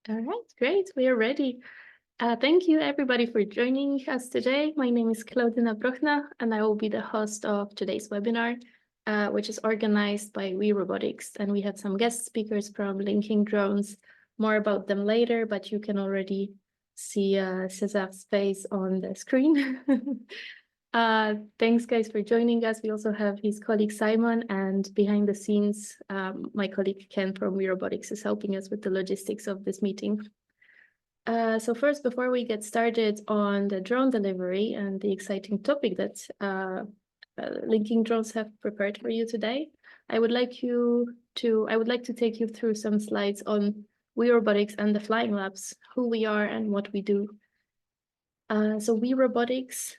All right, great. We are ready. Thank you, everybody, for joining us today. My name is Claudina Brochna, and I will be the host of today's webinar, which is organized by We Robotics. And we had some guest speakers from Linking Drones. More about them later, but you can already see Cesar's face on the screen. Thanks, guys, for joining us. We also have his colleague Simon, and behind the scenes, my colleague Ken from We Robotics is helping us with the logistics of this meeting. So first, before we get started on the drone delivery and the exciting topic that Linking Drones have prepared for you today, I would like to take you through some slides on We Robotics and the Flying Labs, who we are and what we do. So We Robotics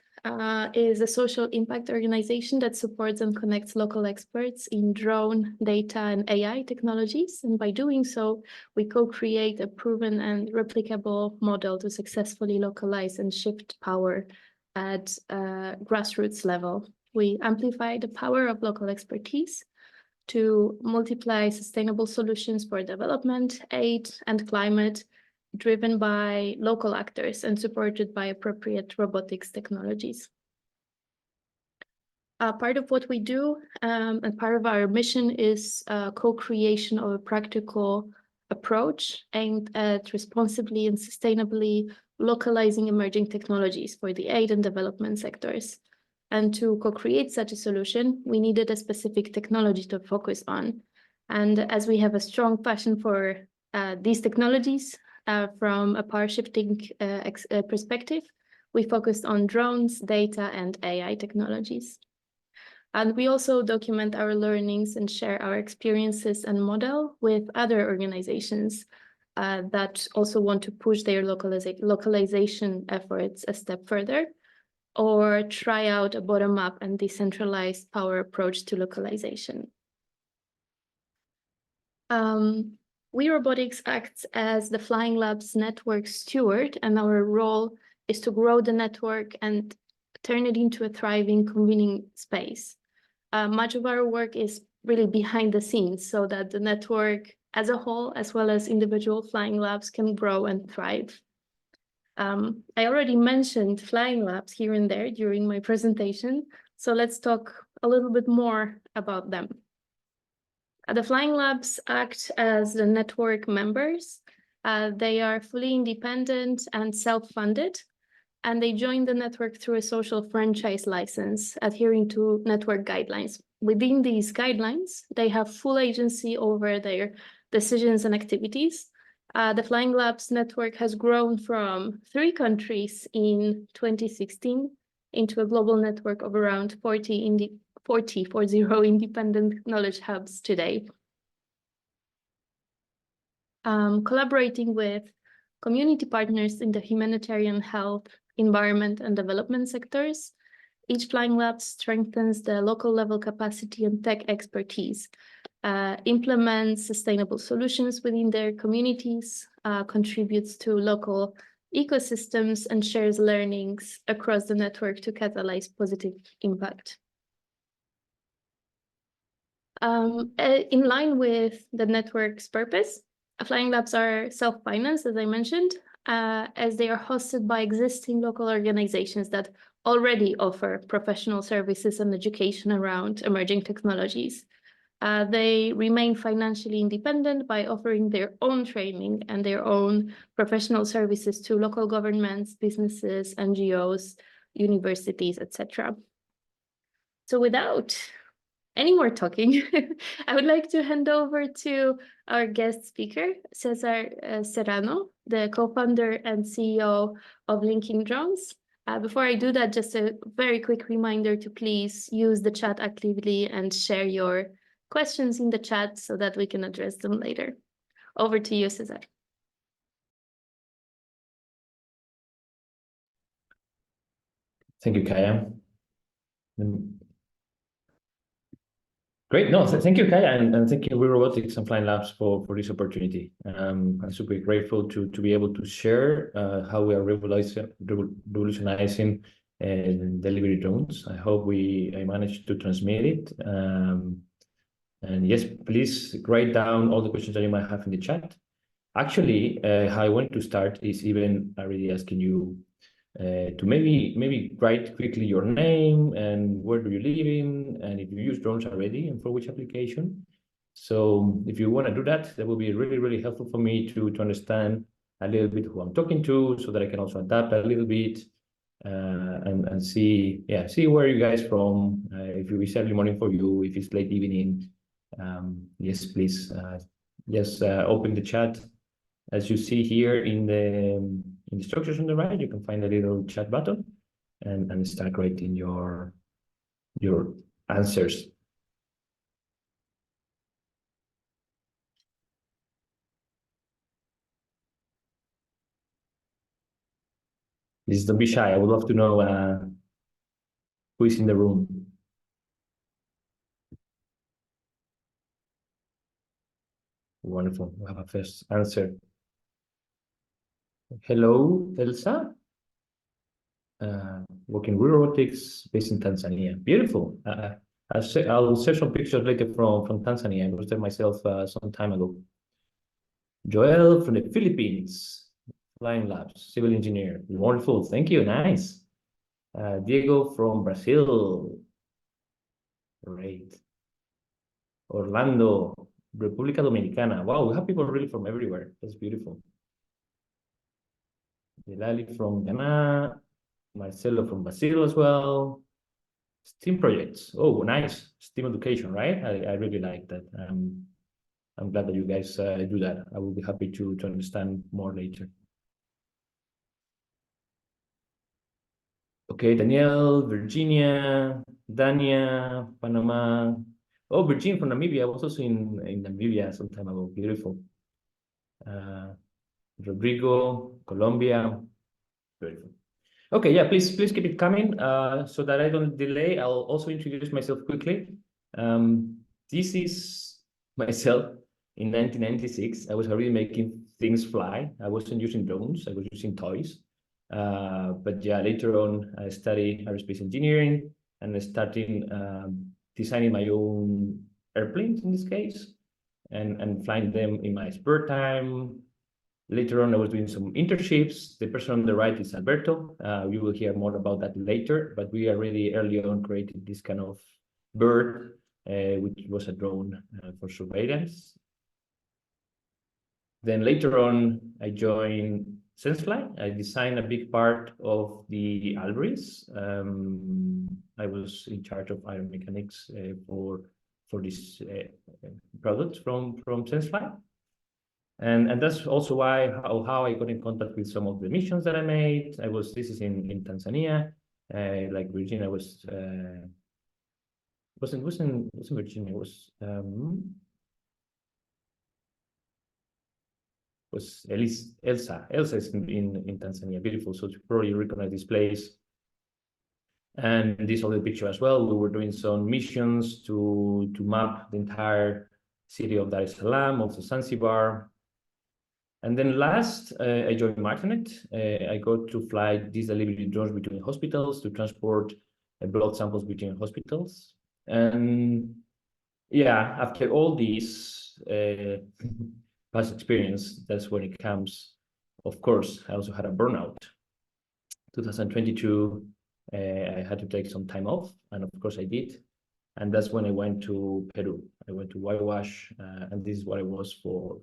is a social impact organization that supports and connects local experts in drone, data, and AI technologies. And by doing so, we co-create a proven and replicable model to successfully localize and shift power at grassroots level. We amplify the power of local expertise to multiply sustainable solutions for development, aid, and climate, driven by local actors and supported by appropriate robotics technologies. Part of what we do and part of our mission is co-creation of a practical approach aimed at responsibly and sustainably localizing emerging technologies for the aid and development sectors. And to co-create such a solution, we needed a specific technology to focus on. And as we have a strong passion for these technologies, from a power shifting perspective, we focused on drones, data, and AI technologies. And we also document our learnings and share our experiences and model with other organizations that also want to push their localization efforts a step further, or try out a bottom-up and decentralized power approach to localization. We Robotics acts as the Flying Labs network steward, and our role is to grow the network and turn it into a thriving, convening space. Much of our work is really behind the scenes so that the network as a whole, as well as individual Flying Labs, can grow and thrive. I already mentioned Flying Labs here and there during my presentation, so let's talk a little bit more about them. The Flying Labs act as the network members. They are fully independent and self-funded, and they join the network through a social franchise license, adhering to network guidelines. Within these guidelines, they have full agency over their decisions and activities. The Flying Labs network has grown from 3 countries in 2016 into a global network of around 40 independent knowledge hubs today. Collaborating with community partners in the humanitarian, health, environment, and development sectors, each Flying Lab strengthens the local level capacity and tech expertise, implements sustainable solutions within their communities, contributes to local ecosystems, and shares learnings across the network to catalyze positive impact. In line with the network's purpose, Flying Labs are self-financed, as I mentioned, as they are hosted by existing local organizations that already offer professional services and education around emerging technologies. They remain financially independent by offering their own training and their own professional services to local governments, businesses, NGOs, universities, etc. So without any more talking, I would like to hand over to our guest speaker, Cesar Serrano, the co-founder and CEO of Linking Drones. Before I do that, just a very quick reminder to please use the chat actively and share your questions in the chat so that we can address them later. Over to you, Cesar. Thank you, Kaya. Great. No, thank you, Kaya, and thank you, We Robotics and Flying Labs for this opportunity. I'm super grateful to be able to share how we are revolutionizing delivery drones. I hope I managed to transmit it. And yes, please write down all the questions that you might have in the chat. Actually, how I want to start is even already asking you to maybe write quickly your name and where do you live in, and if you use drones already and for which application. So if you want to do that, that will be really, really helpful for me to understand a little bit who I'm talking to, so that I can also adapt a little bit and see where you guys from. If it's early morning for you, if it's late evening, yes, please just open the chat. As you see here in the structures on the right, you can find a little chat button and start writing your answers. Please don't be shy. I would love to know who is in the room. Wonderful. We have a first answer. Hello, Elsa. Working with robotics based in Tanzania. Beautiful. I'll share some pictures later from Tanzania. I was there myself some time ago. Joel from the Philippines, Flying Labs, civil engineer. Wonderful. Thank you. Nice. Diego from Brazil. Great. Orlando, República Dominicana. Wow, we have people really from everywhere. That's beautiful. Delali from Ghana, Marcelo from Brazil as well. STEAM projects. Oh, nice. STEAM education, right? I really like that. I'm glad that you guys do that. I will be happy to understand more later. Okay, Danielle, Virginia, Dania, Panama. Oh, Virginia from Namibia. I was also in Namibia some time ago. Beautiful. Rodrigo, Colombia. Beautiful. Okay, yeah, please keep it coming so that I don't delay. I'll also introduce myself quickly. This is myself in 1996. I was already making things fly. I wasn't using drones. I was using toys. But yeah, later on, I studied aerospace engineering and I started designing my own airplanes in this case and flying them in my spare time. Later on, I was doing some internships. The person on the right is Alberto. You will hear more about that later, but we already early on created this kind of bird, which was a drone for surveillance. Then later on, I joined SenseFly. I designed a big part of the algorithms. I was in charge of aeromechanics for this product from SenseFly. And that's also why how I got in contact with some of the missions that I made. This is in Tanzania, like Virginia wasn't Virginia, was Elsa is in Tanzania. Beautiful. So you probably recognize this place. And this other picture as well. We were doing some missions to map the entire city of Dar es Salaam, also Zanzibar. And then last, I joined Martinet. I got to fly these delivery drones between hospitals to transport blood samples between hospitals. And yeah, after all these past experience, that's when it comes. Of course, I also had a burnout. 2022, I had to take some time off, and of course I did. And that's when I went to Peru. I went to Huayhuash, and this is what I was for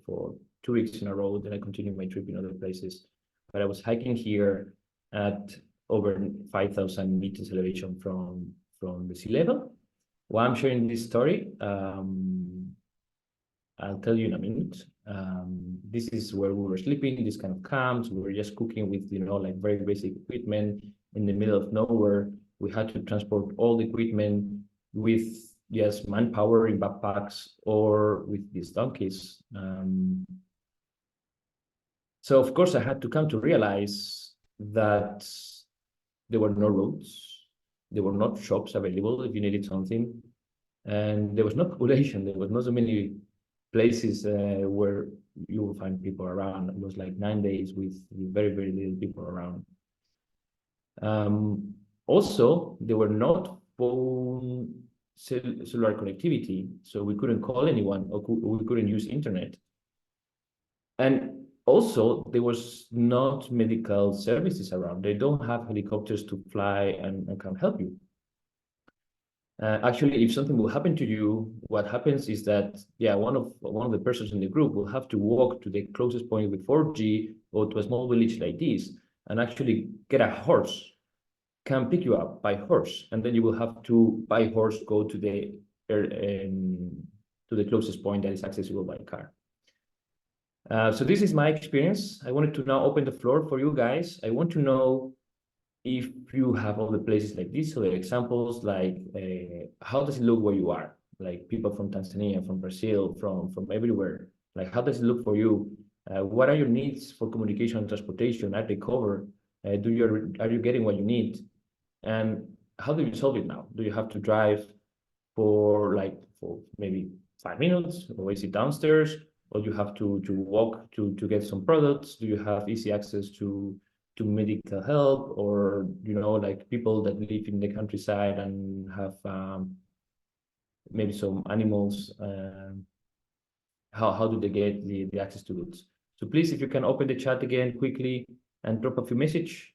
2 weeks in a row. Then I continued my trip in other places. But I was hiking here at over 5,000 meters elevation from the sea level. Why I'm sharing this story, I'll tell you in a minute. This is where we were sleeping, this kind of camps. We were just cooking with, like very basic equipment in the middle of nowhere. We had to transport all the equipment with just manpower in backpacks or with these donkeys. So of course I had to come to realize that there were no roads, there were not shops available if you needed something, and there was no population. There was not so many places where you will find people around. It was like 9 days with very, very little people around. Also, there were not phone cellular connectivity, so we couldn't call anyone or we couldn't use internet. And also, there was not medical services around. They don't have helicopters to fly and can help you. Actually, if something will happen to you, what happens is that, yeah, one of the persons in the group will have to walk to the closest point with 4G or to a small village like this and actually get a horse, can pick you up by horse, and then you will have to by horse go to the closest point that is accessible by car. So this is my experience. I wanted to now open the floor for you guys. I want to know if you have other places like this, other examples, like how does it look where you are? Like people from Tanzania, from Brazil, from everywhere. Like how does it look for you? What are your needs for communication and transportation? Are they covered? Are you getting what you need? And how do you solve it now? Do you have to drive for maybe 5 minutes, or is it downstairs? Or you have to walk to get some products? Do you have easy access to medical help, or like people that live in the countryside and have maybe some animals? How do they get the access to goods? So please, if you can open the chat again quickly and drop a few message.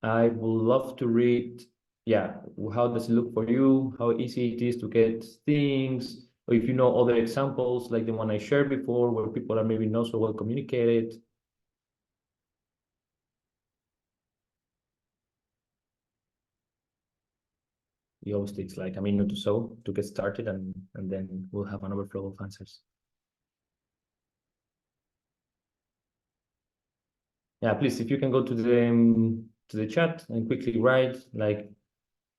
I would love to read, yeah, how does it look for you? How easy it is to get things? Or if you know other examples like the one I shared before, where people are maybe not so well communicated. It always takes like a minute or so to get started, and then we'll have an overflow of answers. Yeah, please, if you can go to the chat and quickly write like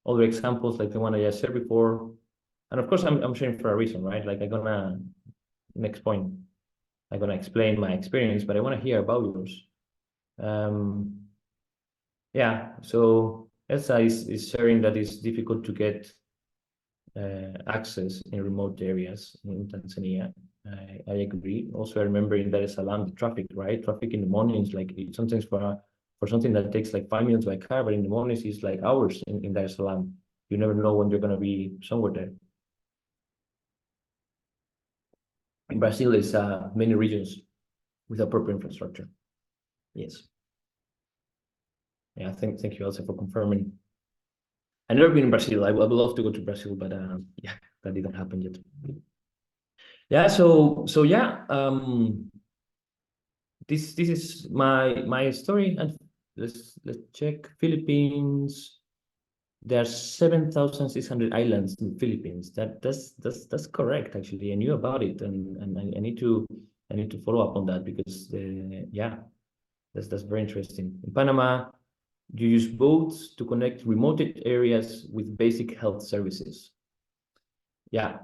other examples like the one I just shared before. And of course, I'm sharing for a reason, right? Like next point, I'm gonna explain my experience, but I want to hear about yours. Yeah, so Elsa is sharing that it's difficult to get access in remote areas in Tanzania. I agree. Also, I remember in Dar es Salaam, the traffic, right? Traffic in the mornings, like sometimes for something that takes like 5 minutes by car, but in the mornings it's like hours in Dar es Salaam. You never know when you're gonna be somewhere there. In Brazil, there's many regions with a proper infrastructure. Yes. Yeah, thank you, Elsa, for confirming. I've never been in Brazil. I would love to go to Brazil, but yeah, that didn't happen yet. Yeah, so yeah, this is my story, and let's check Philippines. There are 7,600 islands in the Philippines. That's correct, actually. I knew about it, and I need to follow up on that, because yeah, that's very interesting. In Panama, you use boats to connect remote areas with basic health services. Yeah,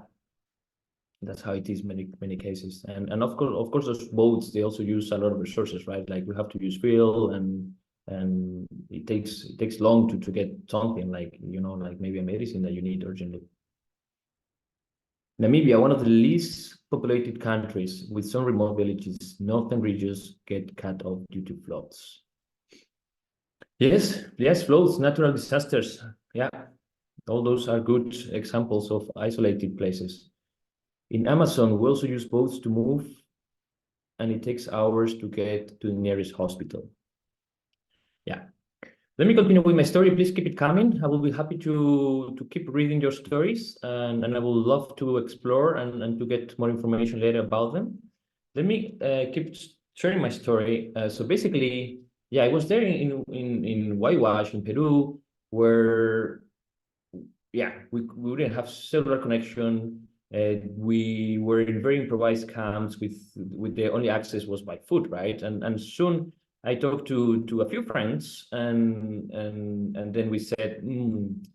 that's how it is many cases. And of course those boats, they also use a lot of resources, right? Like we have to use fuel, and it takes long to get something like like maybe a medicine that you need urgently. Namibia, one of the least populated countries with some remote villages, northern regions get cut off due to floods. Yes, floods, natural disasters. Yeah, all those are good examples of isolated places. In Amazon, we also use boats to move, and it takes hours to get to the nearest hospital. Yeah. Let me continue with my story. Please keep it coming. I will be happy to keep reading your stories, and I will love to explore and to get more information later about them. Let me keep sharing my story. So basically, yeah, I was there in Waiwash in Peru, where yeah, we didn't have cellular connection. We were in very improvised camps with the only access was by foot, right? And soon I talked to a few friends, and then we said,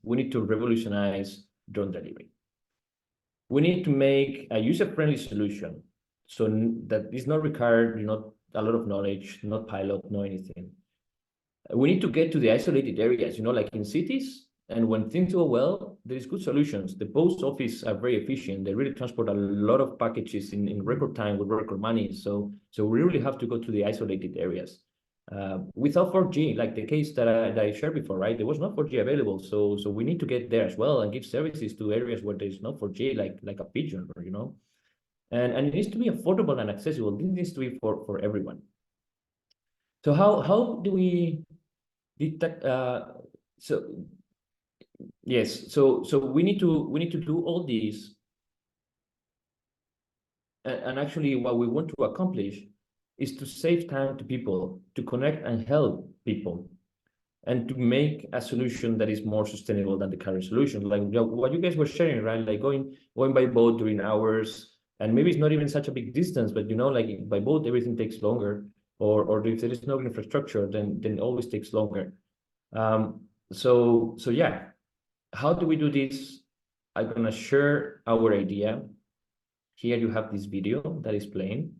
we need to revolutionize drone delivery. We need to make a user-friendly solution, so that is not required, not a lot of knowledge, not pilot, no anything. We need to get to the isolated areas, like in cities. And when things go well, there is good solutions. The post office are very efficient. They really transport a lot of packages in record time with record money. So we really have to go to the isolated areas. Without 4G, like the case that I shared before, right? There was no 4G available. So we need to get there as well and give services to areas where there's no 4G, like a pigeon, or And it needs to be affordable and accessible. This needs to be for everyone. So how do we detect? So yes, so we need to do all these, and actually what we want to accomplish is to save time to people, to connect and help people, and to make a solution that is more sustainable than the current solution. Like what you guys were sharing, right? Like going by boat during hours, and maybe it's not even such a big distance, but like by boat everything takes longer, or if there is no infrastructure, then it always takes longer. So yeah, how do we do this? I'm gonna share our idea. Here you have this video that is playing.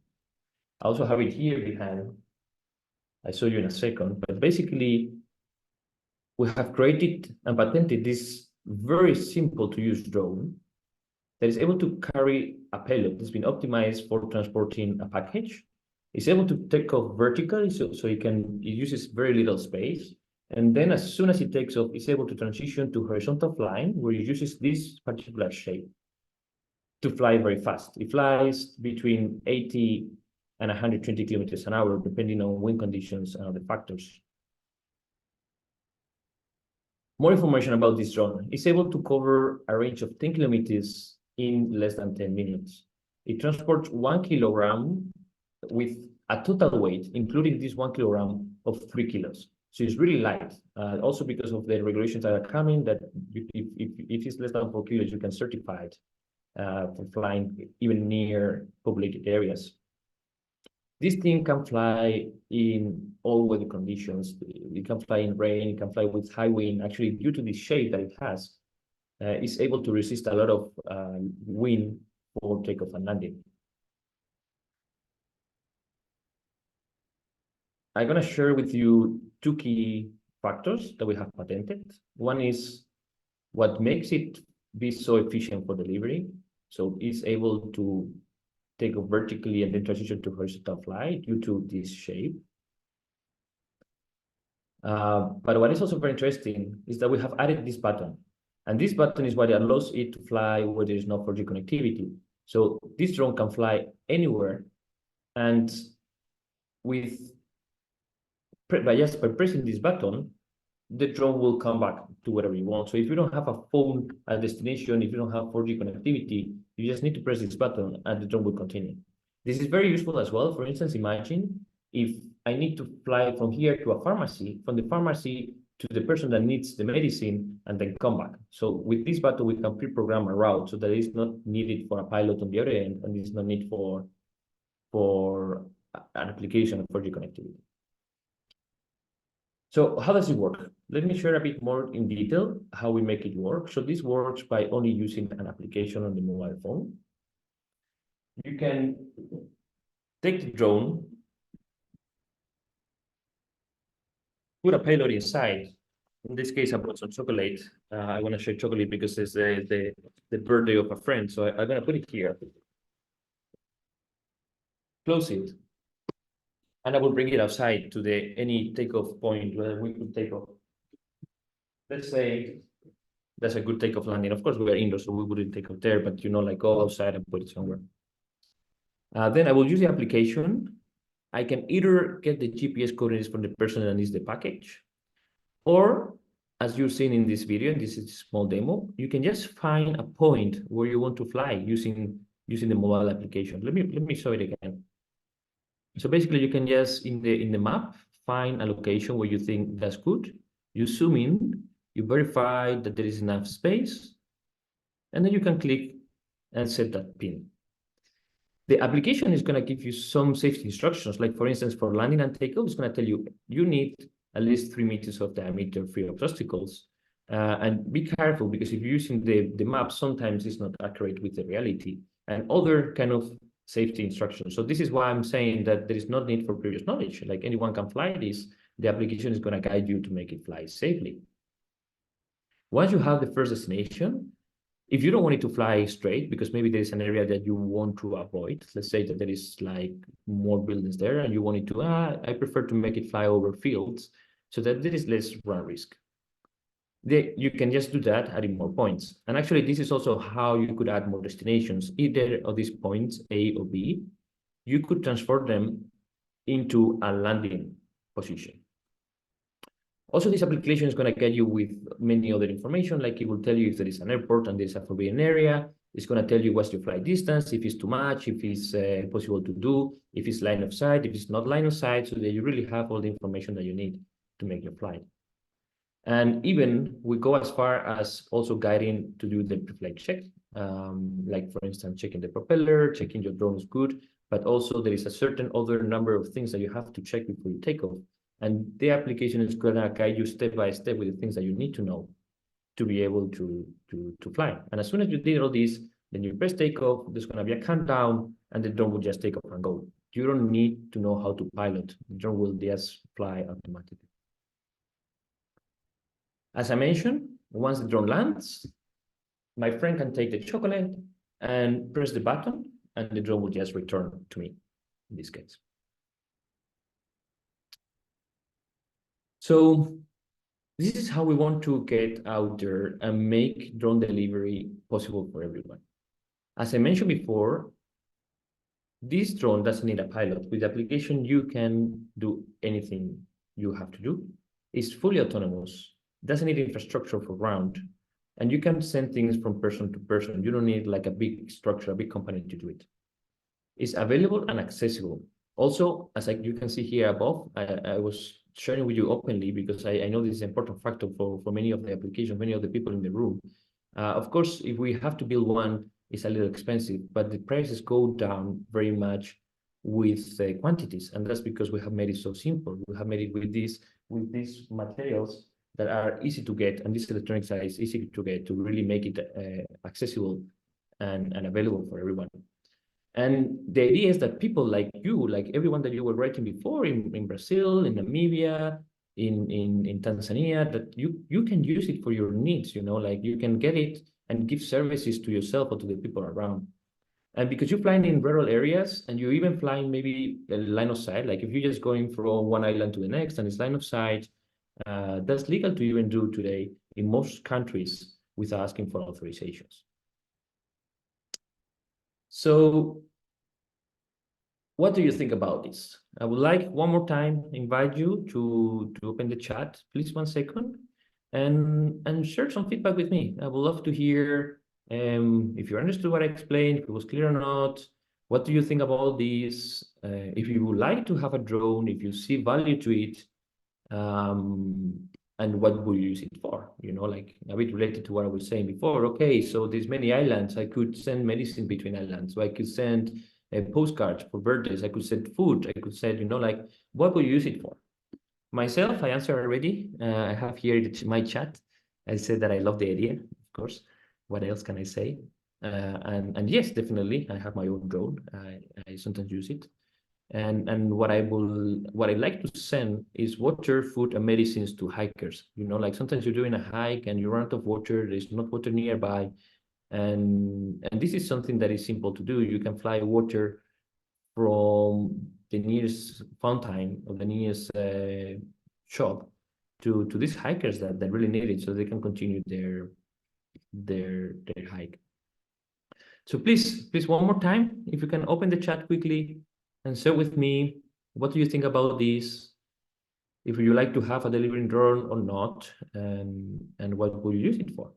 I also have it here behind. I show you in a second, but basically we have created and patented this very simple to use drone that is able to carry a payload that's been optimized for transporting a package. It's able to take off vertically, so it uses very little space. And then as soon as it takes off, it's able to transition to horizontal flying, where it uses this particular shape to fly very fast. It flies between 80 and 120 kilometers an hour, depending on wind conditions and other factors. More information about this drone. It's able to cover a range of 10 kilometers in less than 10 minutes. It transports 1 kilogram with a total weight, including this 1 kilogram, of 3 kilos. So it's really light. Also because of the regulations that are coming, that if it's less than 4 kilos, you can certify it for flying even near populated areas. This thing can fly in all weather conditions. It can fly in rain, it can fly with high wind. Actually, due to the shape that it has, it's able to resist a lot of wind for takeoff and landing. I'm gonna share with you two key factors that we have patented. One is what makes it be so efficient for delivery. So it's able to take off vertically and then transition to horizontal flight due to this shape. But what is also very interesting is that we have added this button. And this button is what allows it to fly where there is no 4G connectivity. So this drone can fly anywhere. And by pressing this button, the drone will come back to whatever you want. So if you don't have a phone at destination, if you don't have 4G connectivity, you just need to press this button and the drone will continue. This is very useful as well. For instance, imagine if I need to fly from here to a pharmacy, from the pharmacy to the person that needs the medicine, and then come back. So with this button, we can pre-program a route so that it's not needed for a pilot on the other end, and it's not need for an application of 4G connectivity. So how does it work? Let me share a bit more in detail how we make it work. So this works by only using an application on the mobile phone. You can take the drone, put a payload inside. In this case, I brought some chocolate. I want to share chocolate because it's the birthday of a friend. So I'm going to put it here. Close it. And I will bring it outside to any takeoff point where we could take off. Let's say that's a good takeoff landing. Of course, we are indoors, so we wouldn't take off there, but like go outside and put it somewhere. Then I will use the application. I can either get the GPS coordinates from the person that needs the package, or as you've seen in this video, this is a small demo, you can just find a point where you want to fly using the mobile application. Let me show it again. So basically, you can just in the map find a location where you think that's good. You zoom in, you verify that there is enough space, and then you can click and set that pin. The application is going to give you some safety instructions. Like for instance, for landing and takeoff, it's going to tell you you need at least 3 meters of diameter free of obstacles. And be careful, because if you're using the map, sometimes it's not accurate with the reality, and other kind of safety instructions. So this is why I'm saying that there is no need for previous knowledge. Like anyone can fly this. The application is going to guide you to make it fly safely. Once you have the first destination, if you don't want it to fly straight, because maybe there is an area that you want to avoid, let's say that there is like more buildings there and you want it to, I prefer to make it fly over fields so that there is less run risk. you can just do that, adding more points. And actually, this is also how you could add more destinations. Either of these points, A or B, you could transfer them into a landing position. Also, this application is going to get you with many other information, like it will tell you if there is an airport and there's a forbidden area. It's going to tell you what's your flight distance, if it's too much, if it's possible to do, if it's line of sight, if it's not line of sight, so that you really have all the information that you need to make your flight. And even we go as far as also guiding to do the pre-flight check, like for instance, checking the propeller, checking your drone is good, but also there is a certain other number of things that you have to check before you take off. And the application is gonna guide you step by step with the things that you need to know to be able to fly. And as soon as you did all this, then you press takeoff, there's gonna be a countdown, and the drone will just take off and go. You don't need to know how to pilot. The drone will just fly automatically. As I mentioned, once the drone lands, my friend can take the chocolate and press the button, and the drone will just return to me in this case. So this is how we want to get out there and make drone delivery possible for everyone. As I mentioned before, this drone doesn't need a pilot. With the application, you can do anything you have to do. It's fully autonomous, doesn't need infrastructure for ground, and you can send things from person to person. You don't need like a big structure, a big company to do it. It's available and accessible. Also, as you can see here above, I was sharing with you openly because I know this is an important factor for many of the applications, many of the people in the room. Of course, if we have to build one, it's a little expensive, but the prices go down very much with quantities, and that's because we have made it so simple. We have made it with these materials that are easy to get, and these electronics are easy to get to really make it accessible and available for everyone. And the idea is that people like you, like everyone that you were writing before in Brazil, in Namibia, in Tanzania, that you can use it for your needs, like you can get it and give services to yourself or to the people around. And because you're flying in rural areas and you're even flying maybe a line of sight, like if you're just going from one island to the next and it's line of sight, that's legal to even do today in most countries without asking for authorizations. So what do you think about this? I would like one more time invite you to open the chat, please 1 second, and share some feedback with me. I would love to hear if you understood what I explained, if it was clear or not. What do you think about this? If you would like to have a drone, if you see value to it, and what will you use it for? Like a bit related to what I was saying before. Okay, so there's many islands. I could send medicine between islands. So I could send postcards for birthdays. I could send food. I could send, like, what will you use it for? Myself, I answered already. I have here my chat. I said that I love the idea, of course. What else can I say? And yes, definitely, I have my own drone. I sometimes use it. And what I like to send is water, food, and medicines to hikers. Like sometimes you're doing a hike and you run out of water, there's not water nearby. And this is something that is simple to do. You can fly water from the nearest fountain or the nearest shop to these hikers that really need it so they can continue their hike. So please, one more time, if you can open the chat quickly and share with me, what do you think about this? If you like to have a delivering drone or not, and what will you use it for?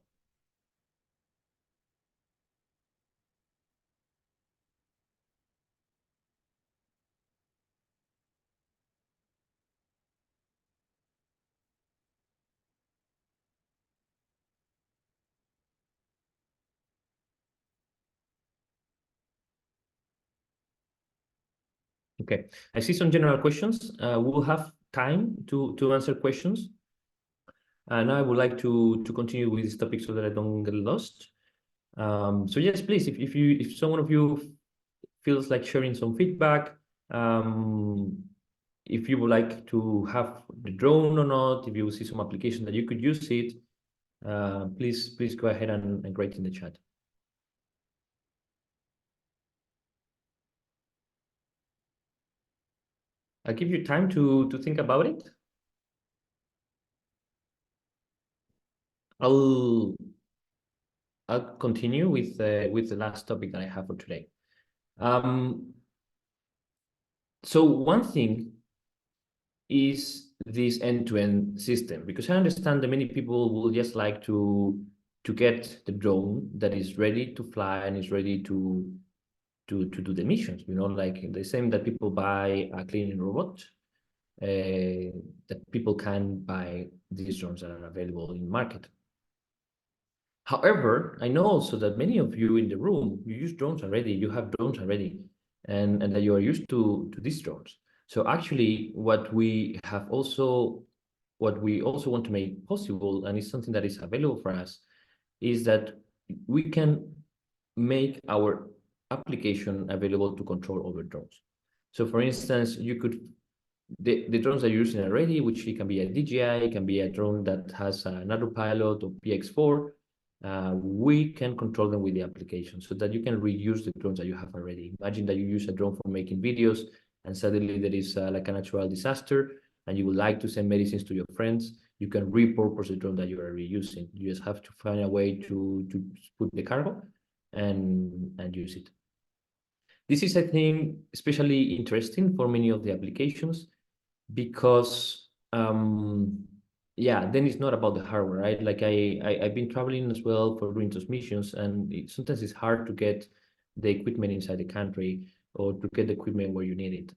Okay, I see some general questions. We'll have time to answer questions. Now I would like to continue with this topic so that I don't get lost. So yes, please, if someone of you feels like sharing some feedback, if you would like to have the drone or not, if you see some application that you could use it, please go ahead and write in the chat. I'll give you time to think about it. I'll continue with the last topic that I have for today. So one thing is this end-to-end system, because I understand that many people will just like to get the drone that is ready to fly and is ready to do the missions. You know, like the same that people buy a cleaning robot, that people can buy these drones that are available in market. However, I know also that many of you in the room, you use drones already, you have drones already, and that you are used to these drones. So actually, what we also want to make possible, and it's something that is available for us, is that we can make our application available to control over drones. So for instance, you could the drones that you're using already, which it can be a DJI, it can be a drone that has an autopilot or PX4, we can control them with the application so that you can reuse the drones that you have already. Imagine that you use a drone for making videos and suddenly there is like a natural disaster and you would like to send medicines to your friends. You can repurpose the drone that you are already using. You just have to find a way to put the cargo and use it. This is, I think, especially interesting for many of the applications because yeah, then it's not about the hardware, right? Like I've been traveling as well for doing those missions, and sometimes it's hard to get the equipment inside the country or to get the equipment where you need it.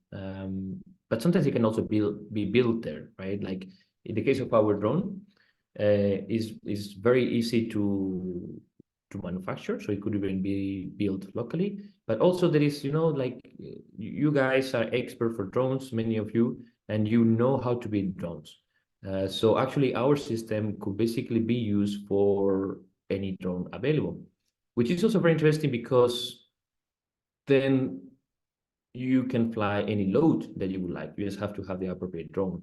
But sometimes it can also be built there, right? Like in the case of our drone, is very easy to manufacture, so it could even be built locally. But also there is, you know, like you guys are expert for drones, many of you, and you know how to build drones. So actually our system could basically be used for any drone available, which is also very interesting because then you can fly any load that you would like. You just have to have the appropriate drone.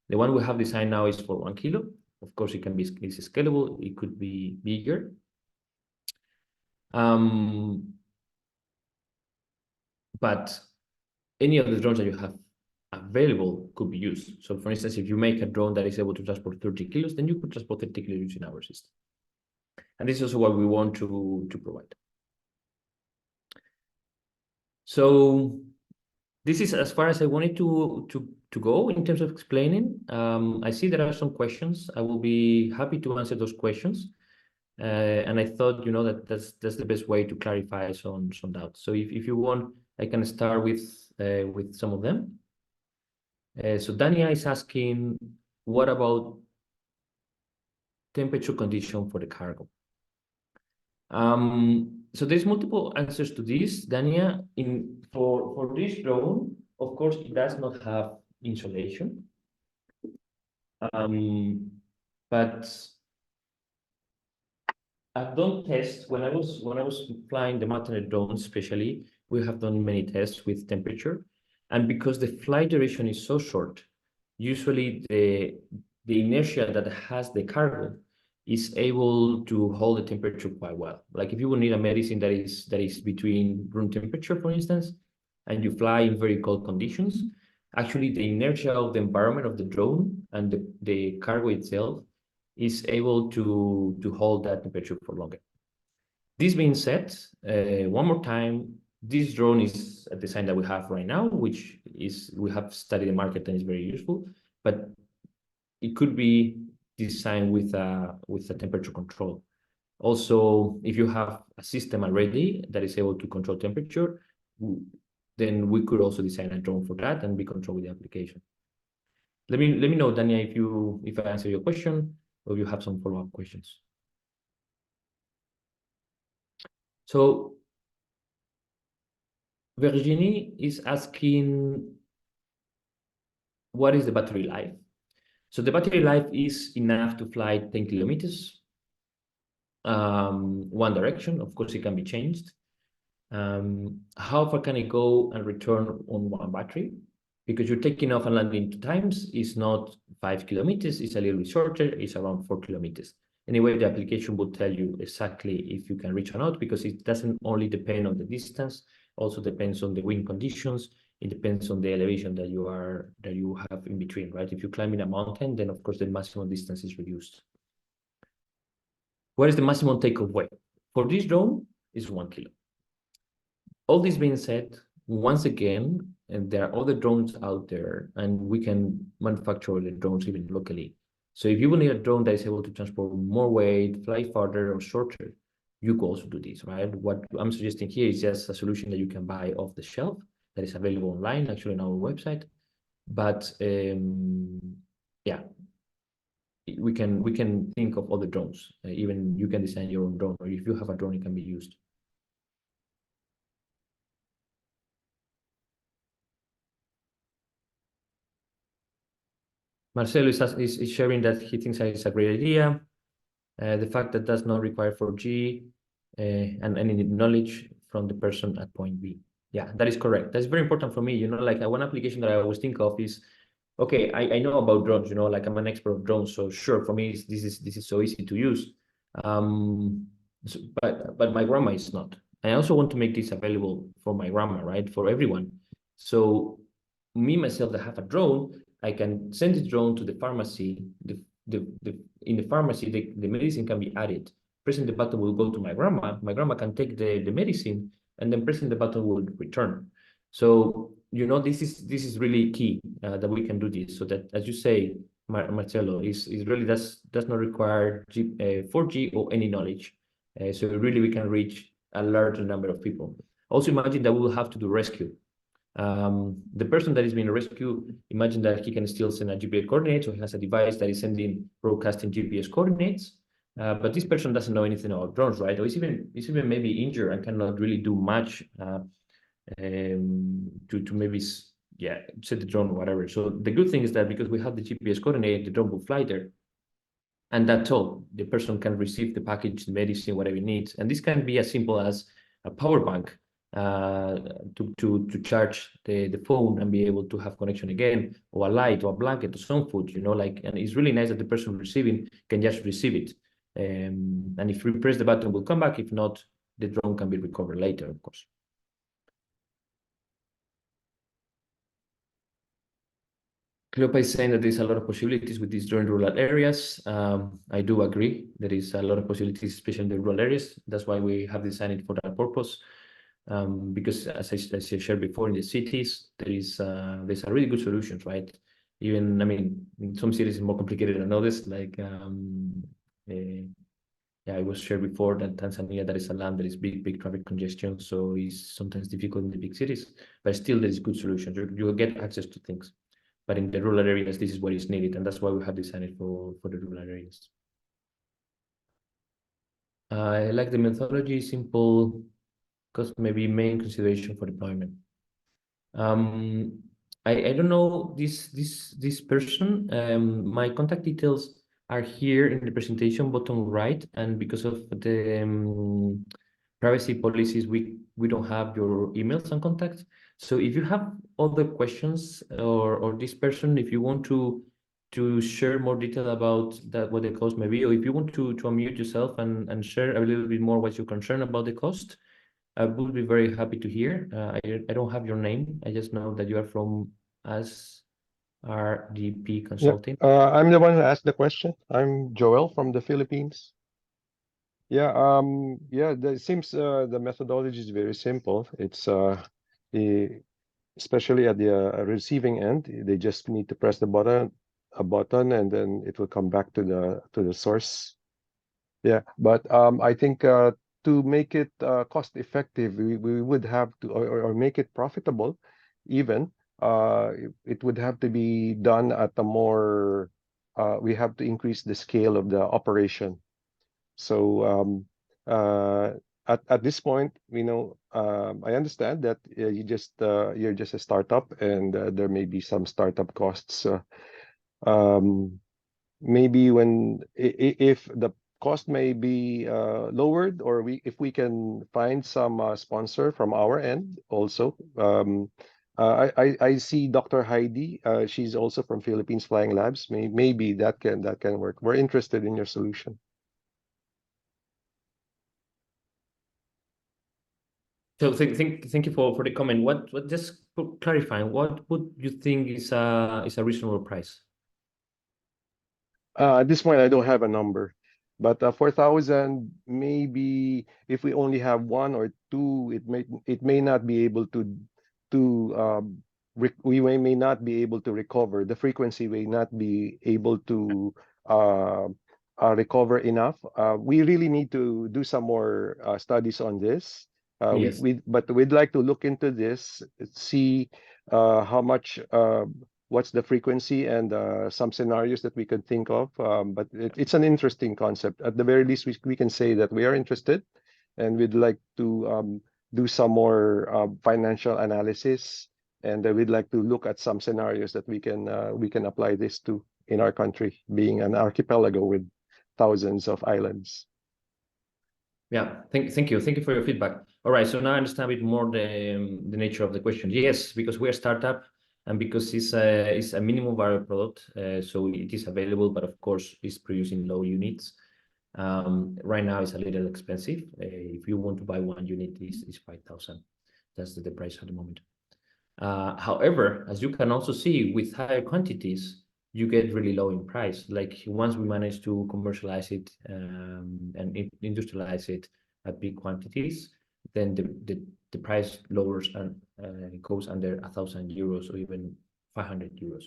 The one we have designed now is for 1 kilo. Of course, it's scalable. It could be bigger. But any of the drones that you have available could be used. So for instance, if you make a drone that is able to transport 30 kilos, then you could transport 30 kilos using our system. And this is also what we want to provide. So this is as far as I wanted to go in terms of explaining. I see there are some questions. I will be happy to answer those questions. And I thought, you know, that's the best way to clarify some doubts. So if you want, I can start with some of them. So Dania is asking, what about temperature condition for the cargo? So there's multiple answers to this, Dania. For this drone, of course, it does not have insulation. But I've done tests when I was flying the Martinet drone, especially. We have done many tests with temperature, and because the flight duration is so short, usually the inertia that has the cargo is able to hold the temperature quite well. Like if you would need a medicine that is between room temperature, for instance, and you fly in very cold conditions, actually the inertia of the environment of the drone and the cargo itself is able to hold that temperature for longer. This being said, one more time, this drone is a design that we have right now, which is we have studied the market and is very useful, but it could be designed with a temperature control. Also, if you have a system already that is able to control temperature, then we could also design a drone for that and be controlled with the application. Let me know, Dania, if I answer your question or you have some follow-up questions. So Virginie is asking, what is the battery life? So the battery life is enough to fly 10 kilometers, one direction. Of course, it can be changed. How far can it go and return on one battery? Because you're taking off and landing 2 times, it's not 5 kilometers, it's a little bit shorter, it's around 4 kilometers. Anyway, the application will tell you exactly if you can reach or not, because it doesn't only depend on the distance, also depends on the wind conditions, it depends on the elevation that you have in between, right? If you climb in a mountain, then of course the maximum distance is reduced. What is the maximum take-off weight? For this drone, is 1 kilo. All this being said, once again, and there are other drones out there, and we can manufacture the drones even locally. So if you will need a drone that is able to transport more weight, fly farther or shorter, you can also do this, right? What I'm suggesting here is just a solution that you can buy off the shelf that is available online, actually on our website. But yeah, we can think of other drones. Even you can design your own drone, or if you have a drone, it can be used. Marcelo is sharing that he thinks it's a great idea. The fact that does not require 4G and any knowledge from the person at point B. Yeah, that is correct. That's very important for me. You know, like one application that I always think of is, okay, I know about drones. You know, like I'm an expert of drones, so sure, for me this is so easy to use. But my grandma is not. I also want to make this available for my grandma, right? For everyone. So me myself that have a drone, I can send the drone to the pharmacy. In the pharmacy, the medicine can be added. Pressing the button will go to my grandma. My grandma can take the medicine, and then pressing the button will return. So you know this is really key that we can do this. So that, as you say, Marcelo, is really does not require 4G or any knowledge. So really we can reach a larger number of people. Also imagine that we will have to do rescue. The person that is being rescued, imagine that he can still send a GPS coordinate, so he has a device that is broadcasting GPS coordinates, but this person doesn't know anything about drones, right? Or is even maybe injured and cannot really do much to maybe set the drone or whatever. So the good thing is that because we have the GPS coordinate, the drone will fly there, and that's all. The person can receive the package, the medicine, whatever it needs, and this can be as simple as a power bank to charge the phone and be able to have connection again, or a light or a blanket or some food, you know, like, and it's really nice that the person receiving can just receive it. And if we press the button, will come back. If not, the drone can be recovered later, of course. Cleopa is saying that there's a lot of possibilities with these drone rural areas. I do agree. There is a lot of possibilities, especially in the rural areas. That's why we have designed it for that purpose. Because as I shared before, in the cities, there's a really good solutions, right? Even, I mean, in some cities it's more complicated than others. Like, yeah, I was shared before that Tanzania, that is a land that is big traffic congestion, so it's sometimes difficult in the big cities. But still, there is good solutions. You will get access to things. But in the rural areas, this is what is needed, and that's why we have designed it for the rural areas. I like the methodology, simple, because maybe main consideration for deployment. I don't know this person. My contact details are here in the presentation bottom right, and because of the privacy policies, we don't have your emails and contacts. So if you have other questions or this person, if you want to share more detail about that, what the cost may be, or if you want to unmute yourself and share a little bit more what you're concerned about the cost, I would be very happy to hear. I don't have your name. I just know that you are from SRDP Consulting. I'm the one who asked the question. I'm Joel from the Philippines. It seems the methodology is very simple. It's especially at the receiving end, they just need to press a button, and then it will come back to the source. Yeah, but I think to make it cost effective, we would have to, or make it profitable, even it would have to be done at a more. We have to increase the scale of the operation. So at this point, I understand that you're just a startup, and there may be some startup costs. Maybe if the cost may be lowered, or if we can find some sponsor from our end also. I see Dr. Heidi. She's also from Philippines Flying Labs. Maybe that can work. We're interested in your solution. So thank you for the comment. What just clarifying, what would you think is a reasonable price? At this point, I don't have a number. But 4,000, maybe if we only have one or two, it may not be able to we may not be able to recover. The frequency may not be able to uh, recover enough. We really need to do some more studies on this. Yes. But we'd like to look into this, see how much, what's the frequency, and some scenarios that we could think of. But it's an interesting concept. At the very least, we can say that we are interested, and we'd like to do some more financial analysis, and we'd like to look at some scenarios that we can apply this to in our country, being an archipelago with thousands of islands. Yeah, thank you for your feedback. All right, so now I understand a bit more the nature of the question. Yes, because we're a startup and because it's a minimum viable product, so it is available, but of course it's produced in low units. Right now it's a little expensive. If you want to buy one unit, is 5,000. That's the price at the moment. However, as you can also see, with higher quantities, you get really low in price. Like once we manage to commercialize it and industrialize it at big quantities, then the price lowers and goes under 1,000 euros or even 500 euros.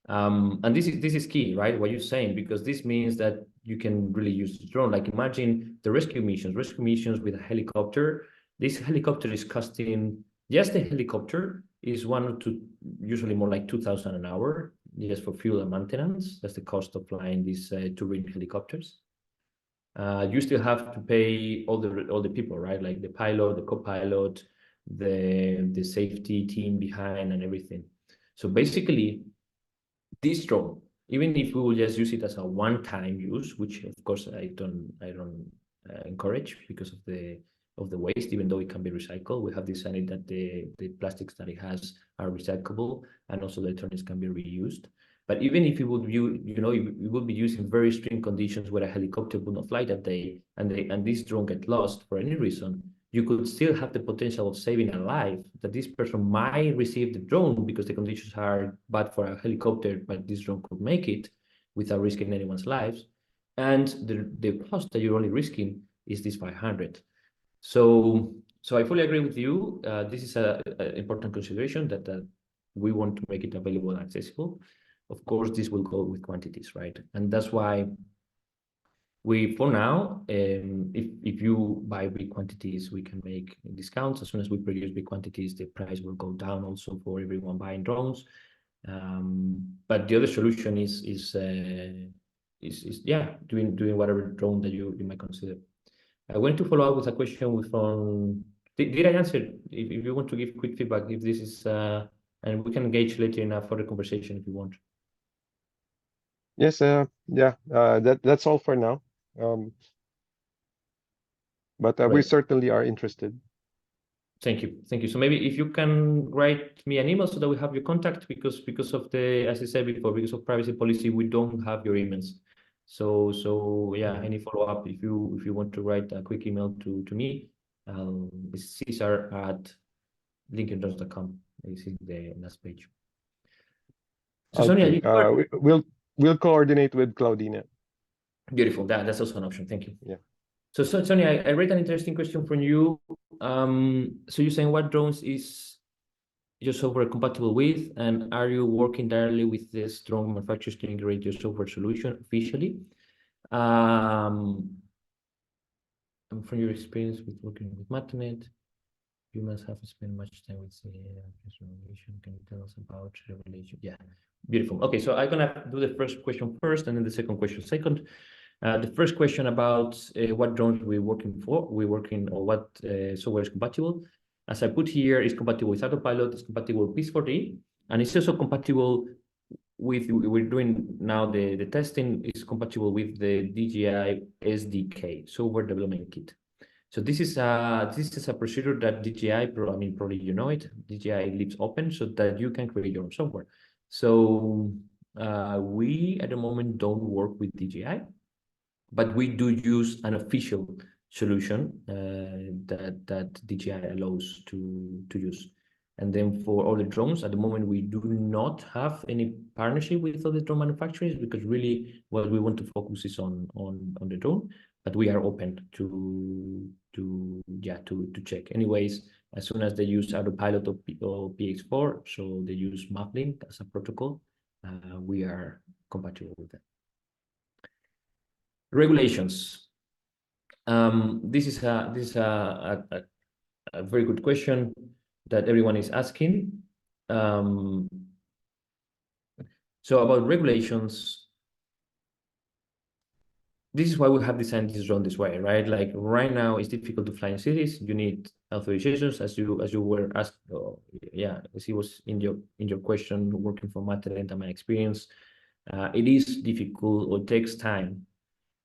And this is key, right? What you're saying, because this means that you can really use the drone. Like imagine the rescue missions with a helicopter. This helicopter is costing, just the helicopter is one or two, usually more like 2,000 an hour, just for fuel and maintenance. That's the cost of flying these touring helicopters. You still have to pay all the people, right? Like the pilot, the co-pilot, the safety team behind and everything. So basically, this drone, even if we will just use it as a one-time use, which of course I don't encourage because of the waste, even though it can be recycled. We have decided that the plastics that it has are recyclable, and also the electronics can be reused. But even if it would it would be used in very extreme conditions where a helicopter would not fly that day, and this drone get lost for any reason, you could still have the potential of saving a life, that this person might receive the drone because the conditions are bad for a helicopter, but this drone could make it without risking anyone's lives. And the cost that you're only risking is this 500. So I fully agree with you. This is an important consideration that we want to make it available and accessible. Of course, this will go with quantities, right? And that's why we, for now, if you buy big quantities, we can make discounts. As soon as we produce big quantities, the price will go down also for everyone buying drones. But the other solution is yeah, doing whatever drone that you might consider. I want to follow up with a question from. Did I answer? If you want to give quick feedback, if this is and we can engage later in a further conversation if you want. Yes, yeah, that's all for now. But we Right. certainly are interested. Thank you. So maybe if you can write me an email so that we have your contact, because of the, as I said before, because of privacy policy, we don't have your emails. So yeah, any follow up if you want to write a quick email to me, it's Cesar@linkedin.com. This is the last page. So Sonia, Okay, we'll coordinate with Claudina. beautiful. That's also an option. Thank you. Yeah. So Sonia, I read an interesting question from you. So you're saying what drones is your software compatible with, and are you working directly with this drone manufacturers to integrate your software solution officially? And from your experience with working with Matonet, you must have spent much time with the Revolution. Can you tell us about Revelation? Yeah, beautiful. Okay, so I'm gonna do the first question first, and then the second question second. The first question about what drones we're working for, or what software is compatible. As I put here, it's compatible with Autopilot, it's compatible with P4D, and it's also compatible with, we're doing now the testing, is compatible with the DJI SDK, Software Development Kit. So this is a procedure that DJI, probably you know it, DJI leaves open so that you can create your own software. So we at the moment don't work with DJI, but we do use an official solution that DJI allows to use. And then for all the drones, at the moment, we do not have any partnership with other drone manufacturers because really what we want to focus is on the drone, but we are open to check. Anyways, as soon as they use autopilot or PX4, so they use Maplink as a protocol, we are compatible with that. Regulations. This is a very good question that everyone is asking. So about regulations, this is why we have designed this drone this way, right? Like right now, it's difficult to fly in cities. You need authorizations, as you were asked. Yeah, as it was in your question, working for Materent and my experience, it is difficult or takes time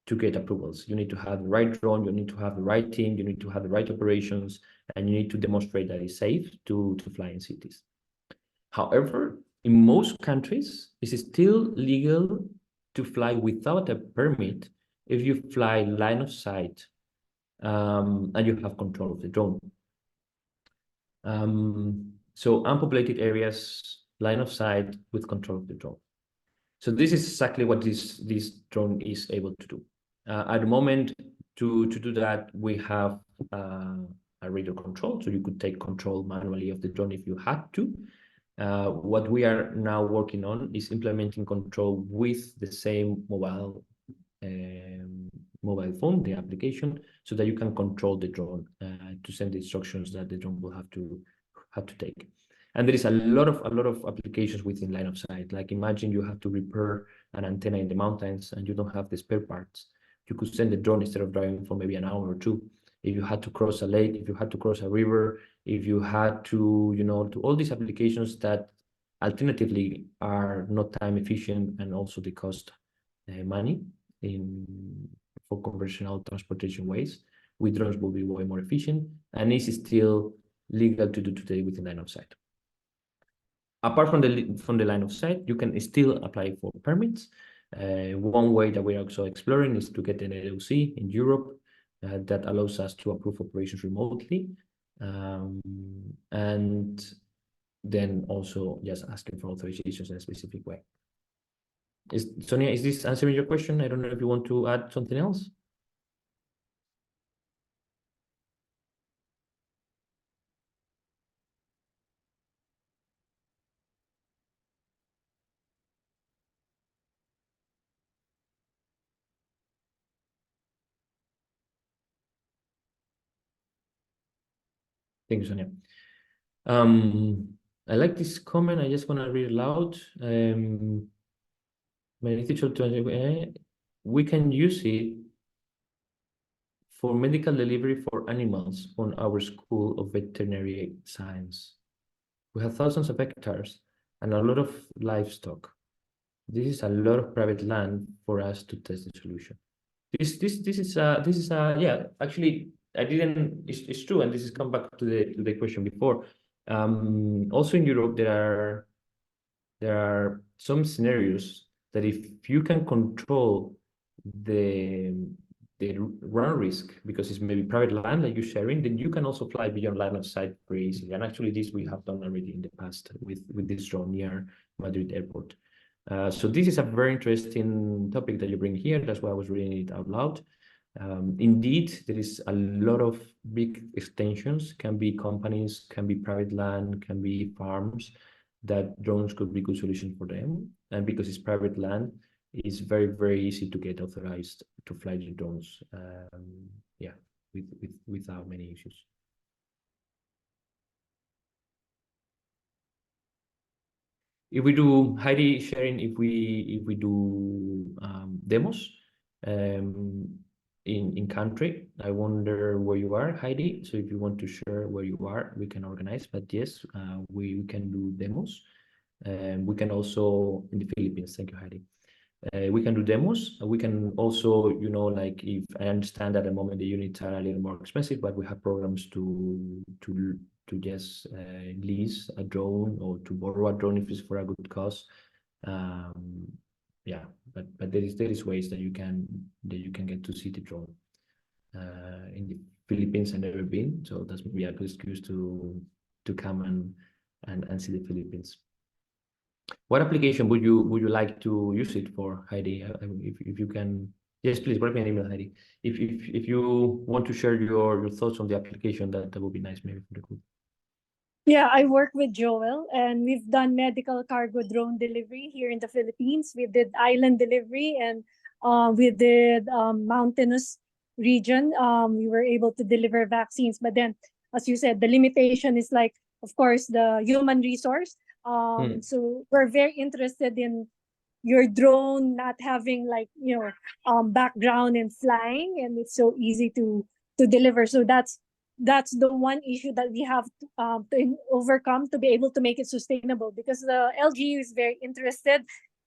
to get approvals. You need to have the right drone, you need to have the right team, you need to have the right operations, and you need to demonstrate that it's safe to fly in cities. However, in most countries, it's still legal to fly without a permit if you fly line of sight and you have control of the drone. So unpopulated areas, line of sight with control of the drone. So this is exactly what this drone is able to do. At the moment, to do that, we have a radio control, so you could take control manually of the drone if you had to. What we are now working on is implementing control with the same mobile phone, the application, so that you can control the drone to send the instructions that the drone will have to take. And there is a lot of applications within line of sight. Like imagine you have to repair an antenna in the mountains and you don't have the spare parts. You could send the drone instead of driving for maybe an hour or two. If you had to cross a lake, if you had to cross a river, if you had to, do all these applications that alternatively are not time efficient and also they cost money for conventional transportation ways, with drones will be way more efficient, and this is still legal to do today within line of sight. Apart from the line of sight, you can still apply for permits. One way that we're also exploring is to get an LOC in Europe that allows us to approve operations remotely, and then also just asking for authorizations in a specific way. Sonia, is this answering your question? I don't know if you want to add something else. Thank you, Sonia. I like this comment. I just want to read it aloud. We can use it for medical delivery for animals on our School of Veterinary Science. We have thousands of hectares and a lot of livestock. This is a lot of private land for us to test the solution. This is yeah, actually I didn't, it's true, and this is come back to the question before. Also in Europe there are some scenarios that if you can control the run risk, because it's maybe private land that you're sharing, then you can also fly beyond line of sight very easily. And actually this we have done already in the past with this drone near Madrid airport. So this is a very interesting topic that you bring here. That's why I was reading it out loud. Indeed, there is a lot of big extensions, can be companies, can be private land, can be farms, that drones could be a good solution for them. And because it's private land, it's very, very easy to get authorized to fly the drones, yeah, without many issues. If we do Heidi sharing, if we do demos in country, I wonder where you are, Heidi. So if you want to share where you are, we can organize. But yes, we can do demos. We can also in the Philippines. Thank you, Heidi. We can do demos. We can also, like if I understand at the moment the units are a little more expensive, but we have programs to just lease a drone or to borrow a drone if it's for a good cause. Yeah, but there is ways that you can get to see the drone. In the Philippines, I've never been, so that's maybe a good excuse to come and see the Philippines. What application would you like to use it for, Heidi? If you can, yes, please write me an email, Heidi. If you want to share your thoughts on the application, that would be nice, maybe for the group. Yeah, I work with Joel, and we've done medical cargo drone delivery here in the Philippines. We did island delivery, and we did mountainous region. We were able to deliver vaccines, but then, as you said, the limitation is like, of course, the human resource. So we're very interested in your drone not having like background in flying, and it's so easy to deliver. So that's the one issue that we have to overcome to be able to make it sustainable, because the LGU is very interested,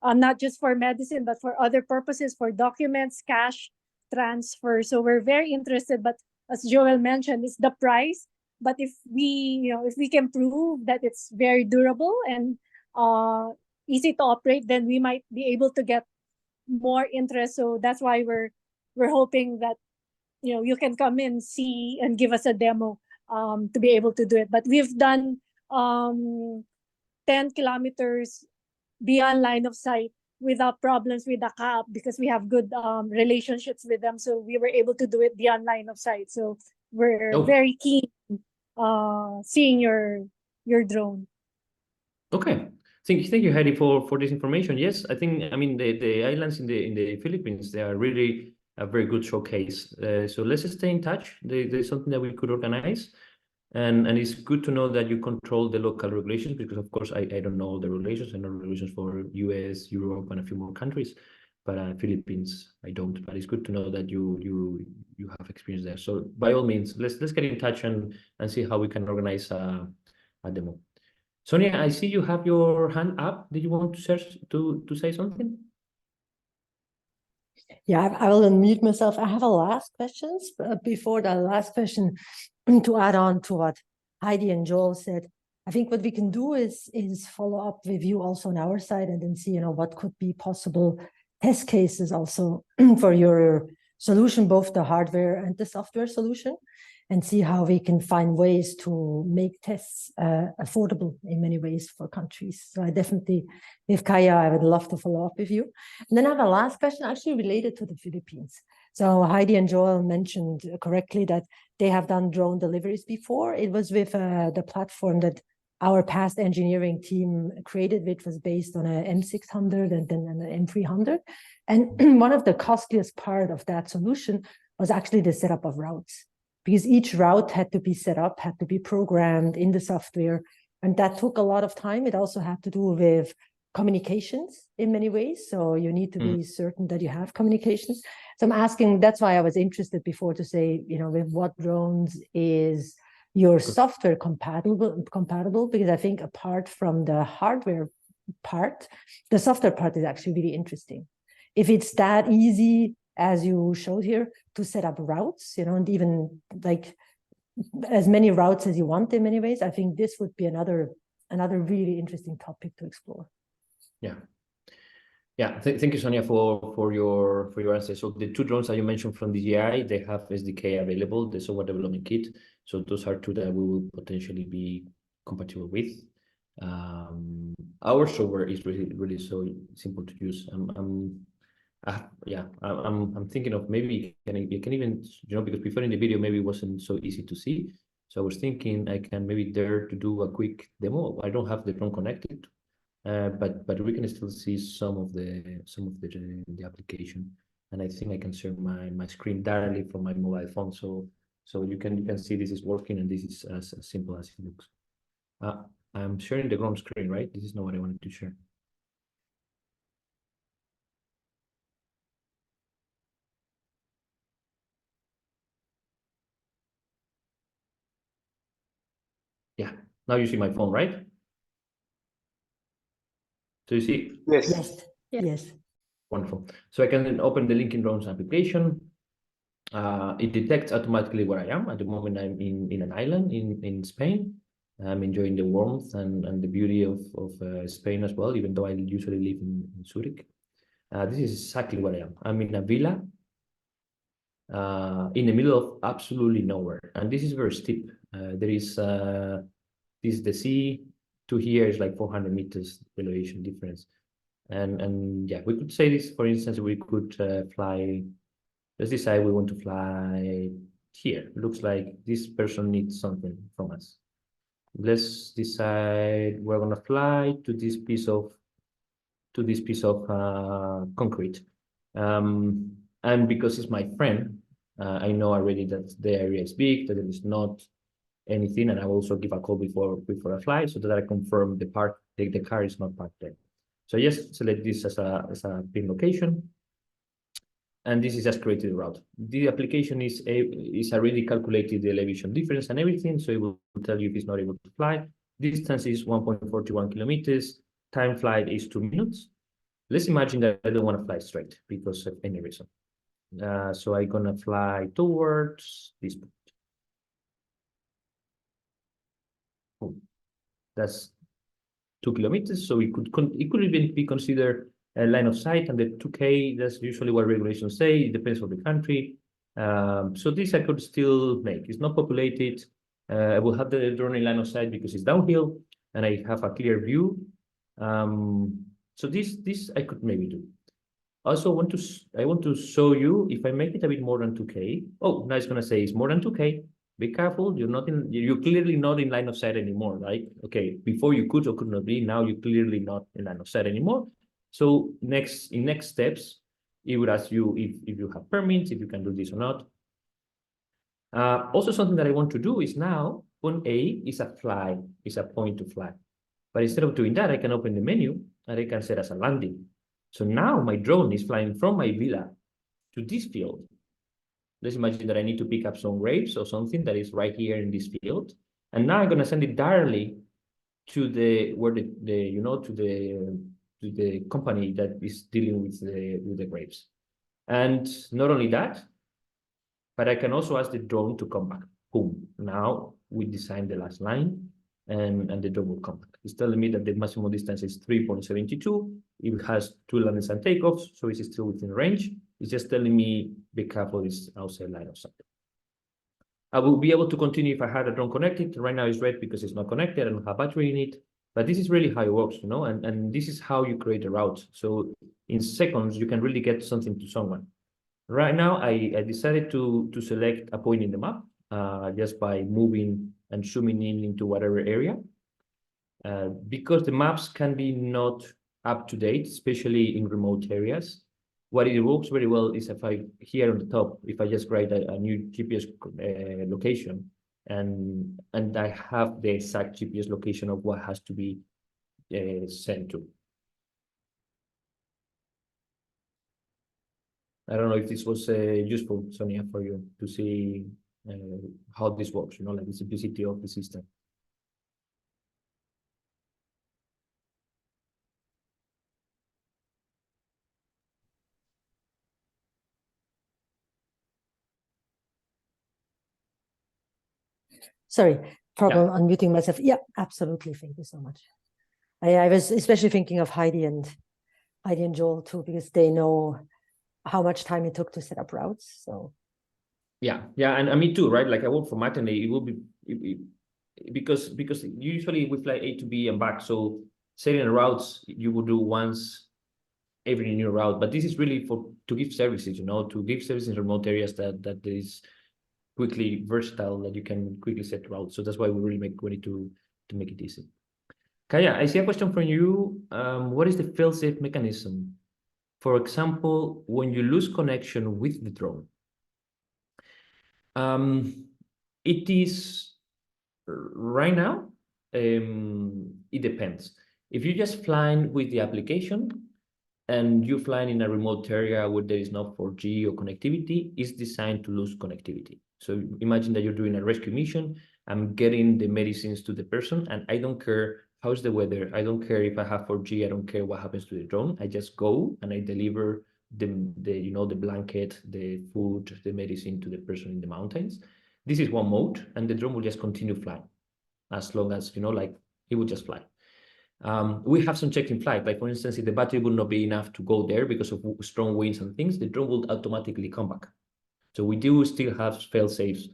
not just for medicine but for other purposes, for documents, cash transfer. So we're very interested, but as Joel mentioned, it's the price. But if we can prove that it's very durable and easy to operate, then we might be able to get more interest. So that's why we're hoping that you can come in, see, and give us a demo to be able to do it. But we've done 10 kilometers beyond line of sight without problems with the CAP, because we have good relationships with them. So we were able to do it beyond line of sight. So we're very keen seeing your drone. Okay. Thank you, Heidi, for this information. Yes, I mean the islands in the Philippines, they are really a very good showcase. So let's stay in touch. There's something that we could organize, and it's good to know that you control the local regulations, because of course I don't know the regulations. I know regulations for US, Europe, and a few more countries, but Philippines I don't. But it's good to know that you have experience there. So by all means, let's get in touch and see how we can organize a demo. Sonia, I see you have your hand up. Did you want to say something? Yeah, I will unmute myself. I have a last question. Before that last question, to add on to what Heidi and Joel said, I think what we can do is follow up with you also on our side, and then see what could be possible test cases also for your solution, both the hardware and the software solution, and see how we can find ways to make tests affordable in many ways for countries. So I definitely, with Kaya, I would love to follow up with you. And then I have a last question actually related to the Philippines. So Heidi and Joel mentioned correctly that they have done drone deliveries before. It was with the platform that our past engineering team created, which was based on a M600 and then an M300. And one of the costliest part of that solution was actually the setup of routes, because each route had to be set up, had to be programmed in the software, and that took a lot of time. It also had to do with communications in many ways, so you need to be certain that you have communications. So I'm asking, that's why I was interested before to say, with what drones is your software compatible, because I think apart from the hardware part, the software part is actually really interesting. If it's that easy as you showed here to set up routes, and even like as many routes as you want in many ways, I think this would be another really interesting topic to explore. Yeah, thank you, Sonia, for your answer. So the two drones that you mentioned from DJI, they have SDK available, the software development kit. So those are two that we will potentially be compatible with. Our software is really so simple to use. I'm thinking of maybe you can even, because before in the video maybe it wasn't so easy to see. So I was thinking I can maybe dare to do a quick demo. I don't have the drone connected, but we can still see some of the application, and I think I can share my screen directly from my mobile phone, so you can see this is working, and this is as simple as it looks. I'm sharing the wrong screen, right? This is not what I wanted to share. Yeah, now you see my phone, right? So you see? Yes. Yes. Wonderful. So I can then open the Linking Drones application. It detects automatically where I am. At the moment, I'm in an island in Spain. I'm enjoying the warmth and the beauty of Spain as well, even though I usually live in Zurich. This is exactly where I am. I'm in a villa in the middle of absolutely nowhere. And this is very steep. There is this is the sea. to here is like 400 meters elevation difference. And yeah, we could say this, for instance, we could fly, let's decide we want to fly here. Looks like this person needs something from us. Let's decide we're gonna fly to this piece of concrete. And because it's my friend, I know already that the area is big, that there is not anything, and I also give a call before I fly so that I confirm the car is not parked there. So I just select this as a pin location, and this is just created a route. The application is already calculated the elevation difference and everything, so it will tell you if it's not able to fly. Distance is 1.41 kilometers. Time flight is 2 minutes. Let's imagine that I don't want to fly straight because of any reason. So I'm gonna fly towards this point. Boom. That's 2 kilometers. So it could even be considered a line of sight, and the 2K, that's usually what regulations say. It depends on the country. So this I could still make. It's not populated. I will have the drone in line of sight because it's downhill, and I have a clear view. So this I could maybe do. Also, I want to show you if I make it a bit more than 2K. Oh, now it's gonna say it's more than 2K. Be careful. You're clearly not in line of sight anymore, right? Okay, before you could or could not be. Now you're clearly not in line of sight anymore. So in next steps, it would ask you if you have permits, if you can do this or not. Also, something that I want to do is now point A is a fly, is a point to fly. But instead of doing that, I can open the menu and I can set as a landing. So now my drone is flying from my villa to this field. Let's imagine that I need to pick up some grapes or something that is right here in this field. And now I'm gonna send it directly to the company that is dealing with the grapes. And not only that, but I can also ask the drone to come back. Boom. Now we design the last line and the drone will come back. It's telling me that the maximum distance is 3.72. It has 2 landings and takeoffs, so it's still within range. It's just telling me be careful, it's outside line of sight. I will be able to continue if I had a drone connected. Right now it's red because it's not connected. I don't have battery in it. But this is really how it works, you know, and this is how you create a route. So in seconds, you can really get something to someone. Right now, I decided to select a point in the map just by moving and zooming in into whatever area. Because the maps can be not up to date, especially in remote areas. What it works very well is if I, here on the top, if I just write a new GPS location, and I have the exact GPS location of what has to be sent to. I don't know if this was useful, Sonia, for you to see how this works, you know, like the simplicity of the system. Sorry, problem unmuting myself. Yeah, absolutely. Thank you so much. I was especially thinking of Heidi and Joel too, because they know how much time it took to set up routes. So yeah, and me too, right? Like I work for Matane, it will be because usually we fly A to B and back. So setting routes you would do once every new route, but this is really to give services, you know, to give services in remote areas that is quickly versatile, that you can quickly set routes. So that's why we really make ready to make it easy. Kaya, I see a question from you. What is the fail-safe mechanism? For example, when you lose connection with the drone. It is right now, it depends. If you're just flying with the application and you're flying in a remote area where there is no 4G or connectivity, it's designed to lose connectivity. So imagine that you're doing a rescue mission. I'm getting the medicines to the person, and I don't care how's the weather. I don't care if I have 4G. I don't care what happens to the drone. I just go and I deliver the blanket, the food, the medicine to the person in the mountains. This is one mode, and the drone will just continue flying as long as, you know, like it will just fly. We have some check in flight, like for instance, if the battery will not be enough to go there because of strong winds and things, the drone will automatically come back. So we do still have fail safes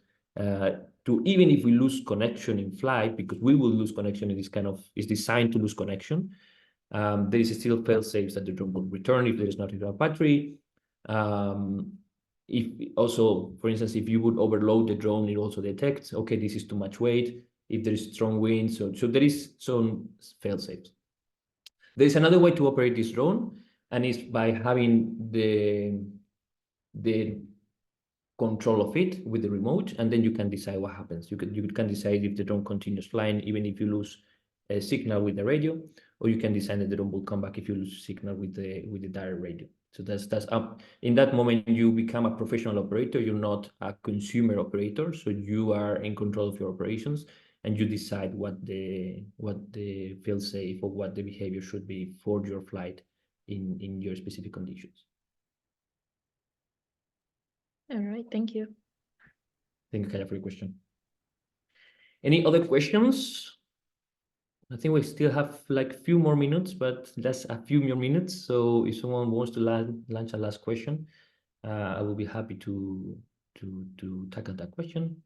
to, even if we lose connection in flight, because we will lose connection in this kind of, is designed to lose connection. There is still fail-safes that the drone will return if there is not enough battery. If also, for instance, if you would overload the drone, it also detects, okay, this is too much weight. If there is strong wind, so there is some fail-safes. There is another way to operate this drone, and it's by having the control of it with the remote, and then you can decide what happens. You can decide if the drone continues flying, even if you lose a signal with the radio, or you can decide that the drone will come back if you lose signal with the direct radio. So that's in that moment you become a professional operator. You're not a consumer operator, so you are in control of your operations, and you decide what the fail-safe or what the behavior should be for your flight in your specific conditions. All right, thank you. Thank you, Kaya, for your question. Any other questions? I think we still have like a few more minutes, but that's a few more minutes. So if someone wants to launch a last question, I will be happy to tackle that question.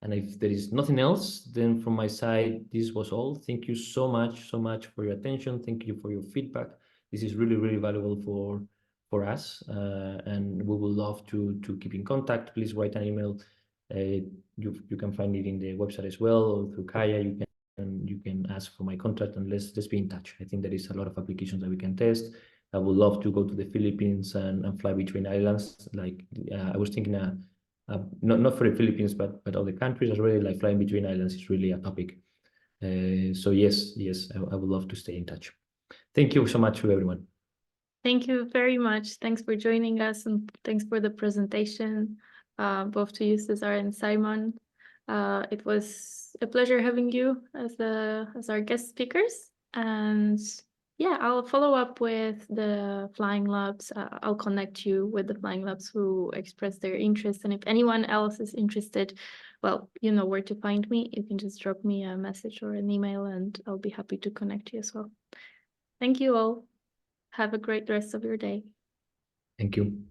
And if there is nothing else, then from my side, this was all. Thank you so much for your attention. Thank you for your feedback. This is really, really valuable for us, and we would love to keep in contact. Please write an email. You can find it in the website as well, or through Kaya. You can ask for my contact, and let's be in touch. I think there is a lot of applications that we can test. I would love to go to the Philippines and fly between islands. Like I was thinking, not for the Philippines, but other countries as well. Like flying between islands is really a topic. So yes, I would love to stay in touch. Thank you so much to everyone. Thank you very much. Thanks for joining us, and thanks for the presentation, both to you, Cesar and Simon. It was a pleasure having you as our guest speakers. And yeah, I'll follow up with the Flying Labs. I'll connect you with the Flying Labs who expressed their interest. And if anyone else is interested, well, you know where to find me. You can just drop me a message or an email, and I'll be happy to connect you as well. Thank you all. Have a great rest of your day. Thank you.